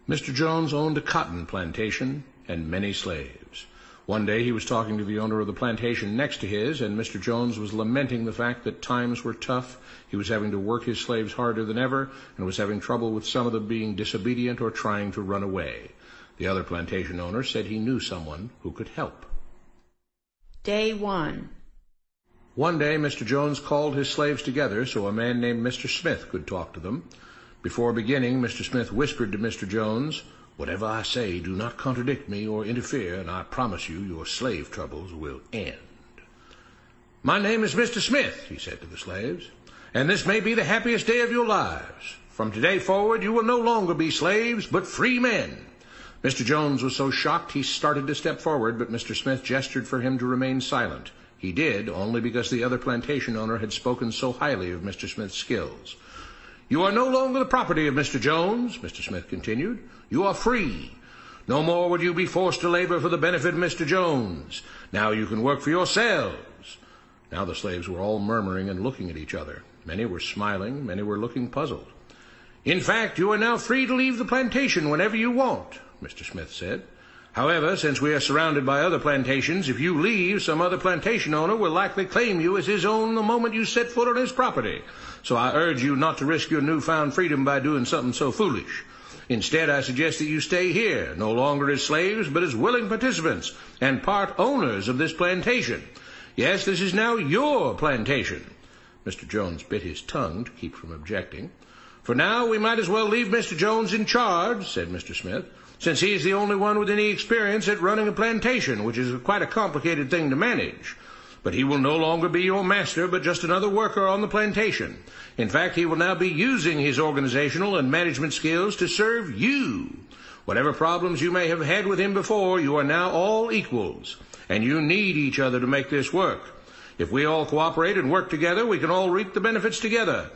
Mr. Jones owned a cotton plantation and many slaves. One day he was talking to the owner of the plantation next to his, and Mr. Jones was lamenting the fact that times were tough. He was having to work his slaves harder than ever, and was having trouble with some of them being disobedient or trying to run away. The other plantation owner said he knew someone who could help. Day 1. One day Mr. Jones called his slaves together so a man named Mr. Smith could talk to them. Before beginning, Mr. Smith whispered to Mr. Jones, "Whatever I say, do not contradict me or interfere, and I promise you your slave troubles will end." "My name is Mr. Smith," he said to the slaves, "and this may be the happiest day of your lives. From today forward you will no longer be slaves, but free men." Mr. Jones was so shocked he started to step forward, but Mr. Smith gestured for him to remain silent. He did, only because the other plantation owner had spoken so highly of Mr. Smith's skills. "You are no longer the property of Mr. Jones," Mr. Smith continued. "You are free. No more would you be forced to labor for the benefit of Mr. Jones. Now you can work for yourselves." Now the slaves were all murmuring and looking at each other. Many were smiling, many were looking puzzled. "In fact, you are now free to leave the plantation whenever you want," Mr. Smith said. "However, since we are surrounded by other plantations, if you leave, some other plantation owner will likely claim you as his own the moment you set foot on his property. So I urge you not to risk your newfound freedom by doing something so foolish. Instead, I suggest that you stay here, no longer as slaves, but as willing participants and part owners of this plantation. Yes, this is now your plantation." Mr. Jones bit his tongue to keep from objecting. "For now, we might as well leave Mr. Jones in charge," said Mr. Smith, "since he is the only one with any experience at running a plantation, which is quite a complicated thing to manage. But he will no longer be your master, but just another worker on the plantation. In fact, he will now be using his organizational and management skills to serve you. Whatever problems you may have had with him before, you are now all equals, and you need each other to make this work. If we all cooperate and work together, we can all reap the benefits together.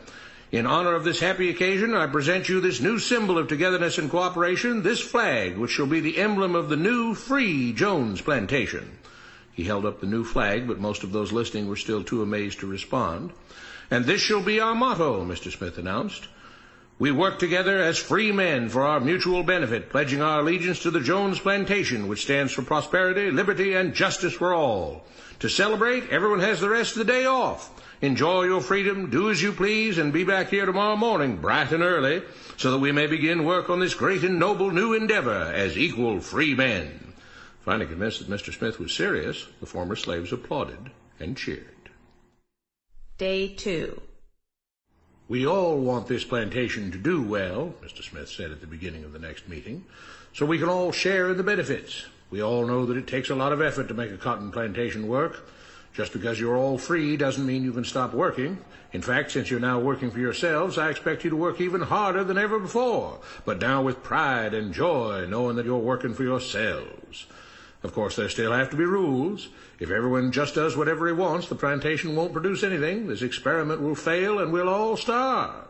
In honor of this happy occasion, I present you this new symbol of togetherness and cooperation, this flag, which shall be the emblem of the new, free Jones plantation." He held up the new flag, but most of those listening were still too amazed to respond. "And this shall be our motto," Mr. Smith announced. "We work together as free men for our mutual benefit, pledging our allegiance to the Jones plantation, which stands for prosperity, liberty, and justice for all. To celebrate, everyone has the rest of the day off. Enjoy your freedom, do as you please, and be back here tomorrow morning, bright and early, so that we may begin work on this great and noble new endeavor as equal free men." Finally convinced that Mr. Smith was serious, the former slaves applauded and cheered. Day 2. "We all want this plantation to do well," Mr. Smith said at the beginning of the next meeting, "so we can all share in the benefits. We all know that it takes a lot of effort to make a cotton plantation work. Just because you're all free doesn't mean you can stop working. In fact, since you're now working for yourselves, I expect you to work even harder than ever before, but now with pride and joy, knowing that you're working for yourselves. Of course, there still have to be rules. If everyone just does whatever he wants, the plantation won't produce anything. This experiment will fail, and we'll all starve.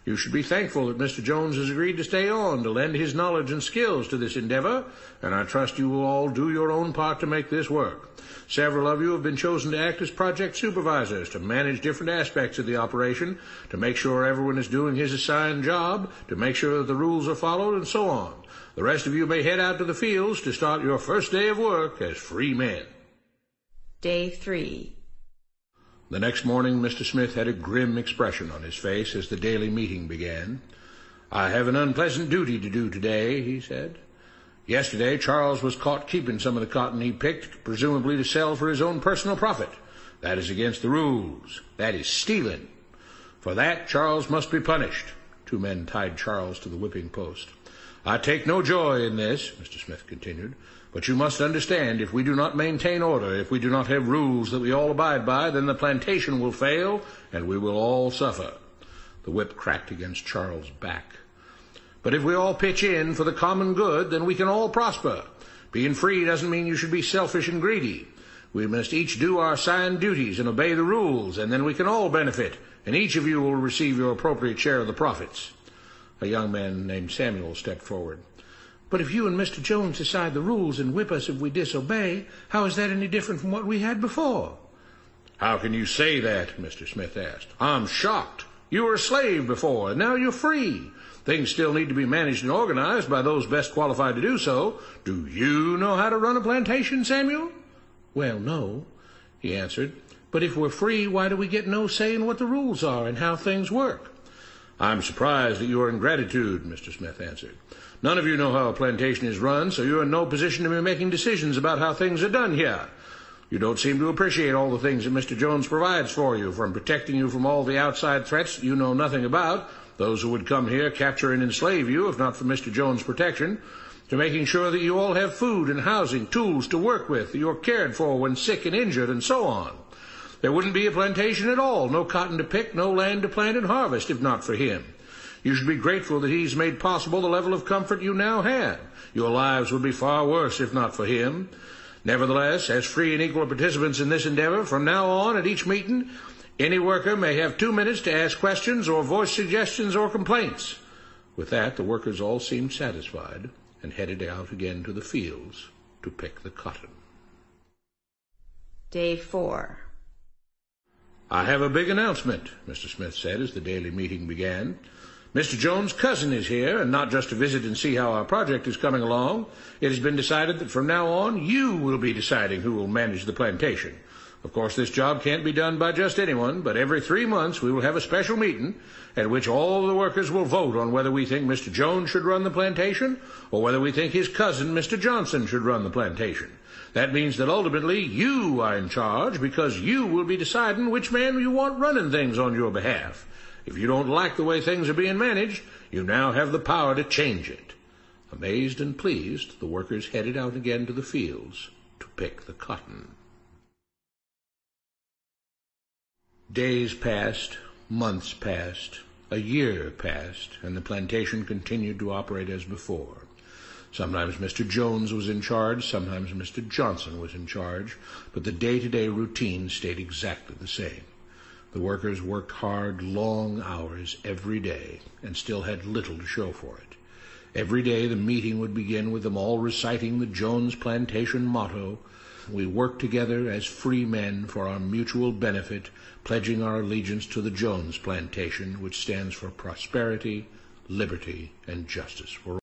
You should be thankful that Mr. Jones has agreed to stay on to lend his knowledge and skills to this endeavor, and I trust you will all do your own part to make this work. Several of you have been chosen to act as project supervisors to manage different aspects of the operation, to make sure everyone is doing his assigned job, to make sure that the rules are followed, and so on. The rest of you may head out to the fields to start your first day of work as free men." Day 3. The next morning, Mr. Smith had a grim expression on his face as the daily meeting began. "I have an unpleasant duty to do today," he said. "Yesterday, Charles was caught keeping some of the cotton he picked, presumably to sell for his own personal profit. That is against the rules. That is stealing. For that, Charles must be punished." 2 men tied Charles to the whipping post. "I take no joy in this," Mr. Smith continued, "but you must understand, if we do not maintain order, if we do not have rules that we all abide by, then the plantation will fail, and we will all suffer." The whip cracked against Charles' back. "But if we all pitch in for the common good, then we can all prosper. Being free doesn't mean you should be selfish and greedy. We must each do our assigned duties and obey the rules, and then we can all benefit, and each of you will receive your appropriate share of the profits." A young man named Samuel stepped forward. "But if you and Mr. Jones decide the rules and whip us if we disobey, how is that any different from what we had before?" "How can you say that?" Mr. Smith asked. "I'm shocked. You were a slave before, and now you're free. Things still need to be managed and organized by those best qualified to do so. Do you know how to run a plantation, Samuel?" "Well, no," he answered. "But if we're free, why do we get no say in what the rules are and how things work?" "I'm surprised at your ingratitude," Mr. Smith answered. "None of you know how a plantation is run, so you're in no position to be making decisions about how things are done here. You don't seem to appreciate all the things that Mr. Jones provides for you, from protecting you from all the outside threats you know nothing about, those who would come here, capture and enslave you, if not for Mr. Jones' protection, to making sure that you all have food and housing, tools to work with, that you're cared for when sick and injured, and so on. There wouldn't be a plantation at all, no cotton to pick, no land to plant and harvest, if not for him. You should be grateful that he's made possible the level of comfort you now have. Your lives would be far worse if not for him. Nevertheless, as free and equal participants in this endeavor, from now on at each meeting, any worker may have 2 minutes to ask questions or voice suggestions or complaints." With that, the workers all seemed satisfied and headed out again to the fields to pick the cotton. Day 4. "I have a big announcement," Mr. Smith said as the daily meeting began. "Mr. Jones' cousin is here, and not just to visit and see how our project is coming along. It has been decided that from now on you will be deciding who will manage the plantation. Of course, this job can't be done by just anyone, but every 3 months we will have a special meeting at which all the workers will vote on whether we think Mr. Jones should run the plantation or whether we think his cousin, Mr. Johnson, should run the plantation. That means that ultimately you are in charge, because you will be deciding which man you want running things on your behalf. If you don't like the way things are being managed, you now have the power to change it." Amazed and pleased, the workers headed out again to the fields to pick the cotton. Days passed, months passed, a year passed, and the plantation continued to operate as before. Sometimes Mr. Jones was in charge, sometimes Mr. Johnson was in charge, but the day-to-day routine stayed exactly the same. The workers worked hard, long hours every day, and still had little to show for it. Every day the meeting would begin with them all reciting the Jones Plantation motto, "We work together as free men for our mutual benefit, pledging our allegiance to the Jones Plantation, which stands for prosperity, liberty, and justice for all."